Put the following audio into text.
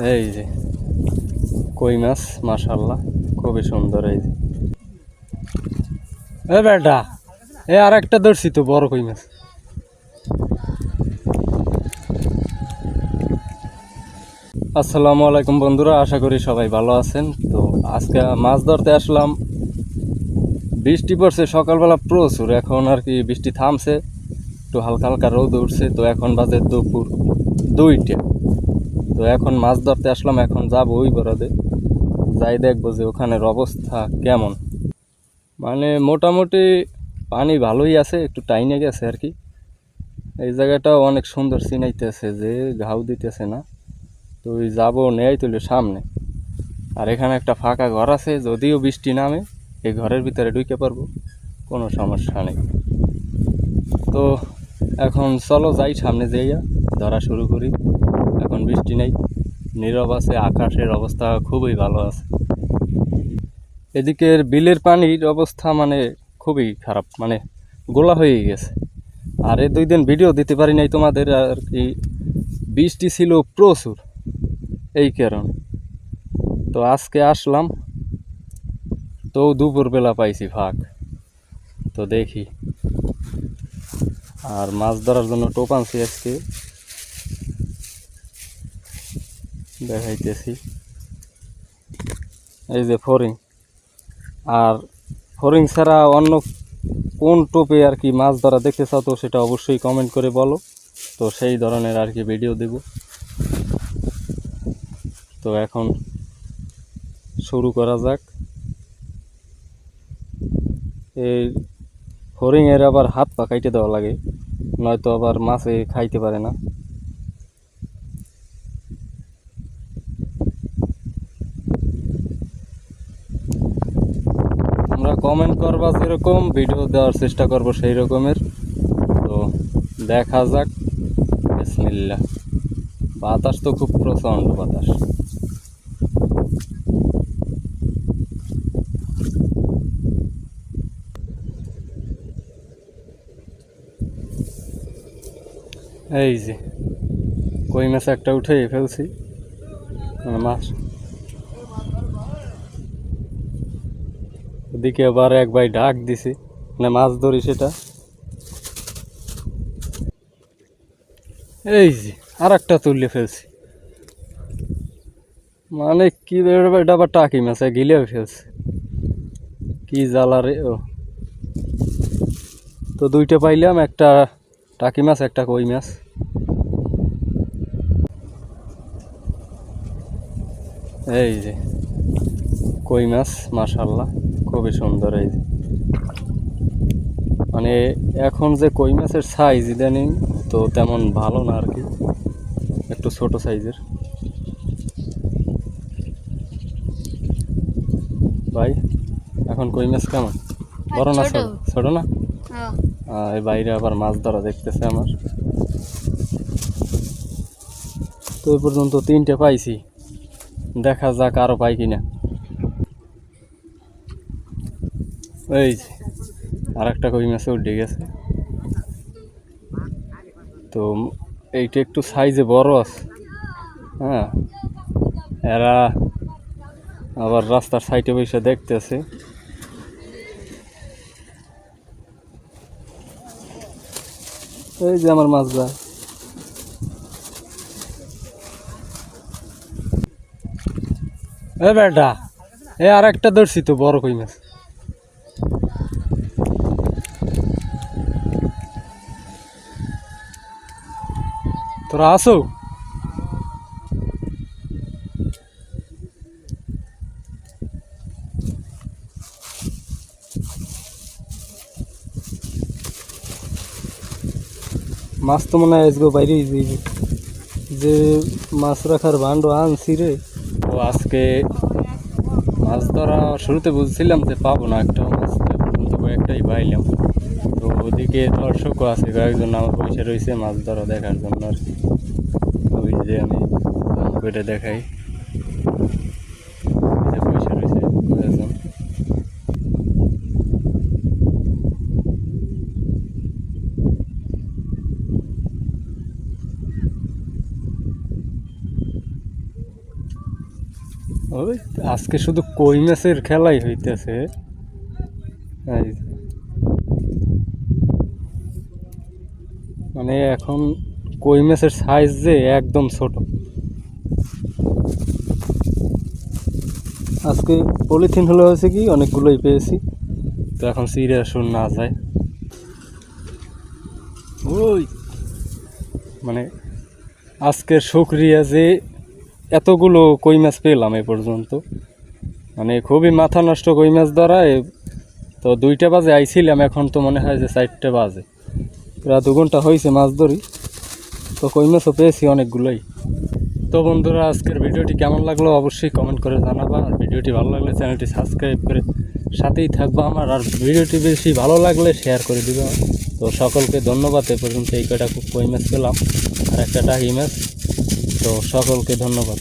এই যে কই মাছ, মাশাআল্লাহ খুবই সুন্দর। এই যে এ বেটা, এ আর একটা ধরছি তো বড় কই মাছ। আসসালামু আলাইকুম বন্ধুরা, আশা করি সবাই ভালো আছেন। তো আজকে মাছ ধরতে আসলাম। বৃষ্টি পড়ছে সকালবেলা প্রচুর, এখন আর কি বৃষ্টি থামছে, একটু হালকা হালকা রোদ উঠছে। তো এখন বাজে দুপুর 2টা। তো এখন মাছ ধরতে আসলাম, এখন যাবো ওই বরাদে, যাই দেখবো যে ওখানের অবস্থা কেমন। মানে মোটামুটি পানি ভালোই আছে, একটু টাইনে গেছে আর কি। এই জায়গাটাও অনেক সুন্দর চিনাইতেছে, যে ঘাউ দিতেছে না। তো ওই যাবো নেই তুলে সামনে। আর এখানে একটা ফাঁকা ঘর আছে, যদিও বৃষ্টি নামে এই ঘরের ভিতরে ঢুকে পারবো, কোনো সমস্যা নেই। তো এখন চলো যাই সামনে যাইয়া ধরা শুরু করি। এখন বৃষ্টি নেই, নীরব আছে, আকাশের অবস্থা খুবই ভালো আছে। এদিকের বিলের পানির অবস্থা মানে খুবই খারাপ, মানে গোলা হয়ে গেছে। আর এই 2 দিন ভিডিও দিতে পারি নাই তোমাদের, আর কি বৃষ্টি ছিল প্রচুর, এই কারণে। তো আজকে আসলাম, তো দুপুরবেলা পাইছি ফাঁক, তো দেখি। আর মাছ ধরার জন্য টোপ আনছি, আজকে দেখাইতেছি। এই যে ফড়িং। আর ফড়িং ছাড়া অন্য কোন টোপে আর কি মাছ ধরা দেখতে চাও, তো সেটা অবশ্যই কমেন্ট করে বলো, তো সেই ধরনের আর কি ভিডিও দেব। তো এখন শুরু করা যাক। এই ফড়িংয়ের আবার হাত পা কাইটে দেওয়া লাগে, নয়তো আবার মাছে খাইতে পারে না। আমরা কমেন্ট করবা যেরকম, ভিডিও দেওয়ার চেষ্টা করব সেই রকমের। তো দেখা যাক। বিসমিল্লাহ। বাতাস তো খুব প্রচণ্ড বাতাস। এই যে কই মাছ একটা উঠে ফেলছি, মাছ। ওদিকে আবার এক ভাই ডাক দিছে, মানে মাছ ধরি সেটা। এই যে আর একটা তুলে ফেলছি, মানে কি এটা আবার টাকি মাছ গিলে ফেলছে, কি জ্বালা রে। ও তো 2টা পাইলাম, একটা টাকি মাছ, একটা কই মাছ। এই যে কই মাছ, মাশাআল্লাহ খুবই সুন্দর। এই যে মানে এখন যে কই মাছের সাইজ ইদানিং তো তেমন ভালো না আর কি, একটু ছোট সাইজের। ভাই এখন কই মাছ কেমন, বড় না ছোট? ছোট না? এই বাইরে আবার মাছ ধরা দেখতেছে আমার। তো এই পর্যন্ত 3টে পাইছি, দেখা যাক আরো পাই কিনা। এই যে আর একটা কই মাছে উঠে গেছে। তো এইটা একটু সাইজে বড় আছে। হ্যাঁ, এরা আবার রাস্তার সাইডে বসে দেখতেছে। এই যে আমার মাছ যায়। এ বেটা, এ আর একটা ধরছি তো বড় কই মাছ। তোরা আসো। মাছ তো মনে হয় আজকে বাইরে যে মাছ রাখার ভাণ্ড আনছি রে। তো আজকে মাছ ধরা শুরুতে বুঝছিলাম যে পাবো না, একটা মাছ পর্যন্ত কয়েকটাই পাইলাম। তো ওদিকে দর্শকও আছে কয়েকজন, আমার পয়সা রয়েছে মাছ ধরা দেখার জন্য আর কি। ওই যে আমি করে দেখাই, পয়সা রয়েছে কয়েকজন। ওই আজকে শুধু কই মাছের খেলাই হইতেছে। এই যে, মানে এখন কই মাছের সাইজ যে একদম ছোট। আজকে পলিথিন হলে হয়েছে কি অনেকগুলোই পেয়েছি, তো এখন সিরিয়াস না যায়। ওই মানে আজকের শুকরিয়া যে এতগুলো কই মাছ পেলাম এ পর্যন্ত, মানে খুবই মাথা নষ্ট কই মাছ ধরা। তো 2টা বাজে আইছিলাম, এখন তো মনে হয় যে 4টা বাজে, প্রায় 2 ঘন্টা হয়েছে মাছ ধরি। তো কই মাছও পেয়েছি অনেকগুলোই। তো বন্ধুরা, আজকের ভিডিওটি কেমন লাগলো অবশ্যই কমেন্ট করে জানাবা। আর ভিডিওটি ভালো লাগলে চ্যানেলটি সাবস্ক্রাইব করে সাথেই থাকবা আমার। আর ভিডিওটি বেশি ভালো লাগলে শেয়ার করে দিবা। তো সকলকে ধন্যবাদ। এ পর্যন্ত এই কয়টা কই মাছ পেলাম আর একটা টাকি মাছ। তো সকলকে ধন্যবাদ।